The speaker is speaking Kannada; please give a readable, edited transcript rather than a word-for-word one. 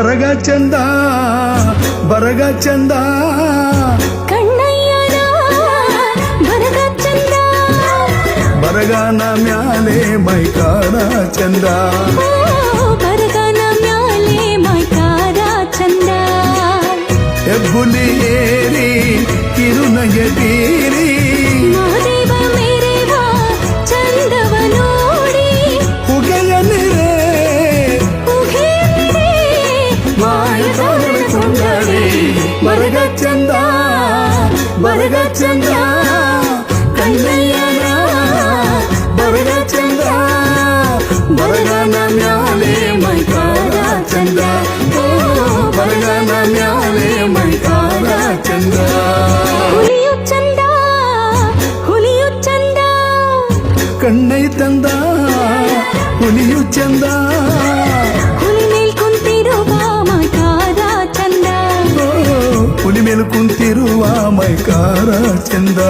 ಬರಗ ಚಂದ ಬರಗ ಚಂದ ಕಣ್ಣಯ್ಯನ ಬರಗ ಚಂದ ಬರಗಾನ ಮ್ಯಾಲೆ ಮೈಕಾರ ಚಂದ ಬರಗನ ಮ್ಯಾಲೆ ಮೈಕಾರ ಚಂದ ಹೆಬ್ಬುಲಿ ಏರಿ ಕಿರುನಗೆ ತೀರಿ ಮಹಾದೇವ ಮೇರೆವ ಚಂದವ ನೋಡಿ ಹುಗೆಯ ನಿರೆ ಮಾಯ ಕೊಂಡರೆ ಬರಗ ಚಂದ ಬರಗ ಚಂದ ಕಣ್ಣಯ್ಯನ ಬರಗ ಚಂದ ಬರಗನ ಮ್ಯಾಲೆ ಮೈಕಾರ ಚಂದ ಬರಗನ ಮ್ಯಾಲೆ ಮೈಕಾರ ಚಂದ ಹುಲಿಯು ಚಂದ ಹುಲಿಯು ಚಂದ ಕಣ್ಣೈ ತಂದ ಹುಲಿಯು ಚಂದ ಹುಲಿ ಮೇಲ್ ಕುಂತಿರುವ ಮೈಕಾರ ಚಂದ ಹುಲಿ ಮೇಲೆ ಕುಂತಿರುವ ಮೈಕಾರ ಚಂದ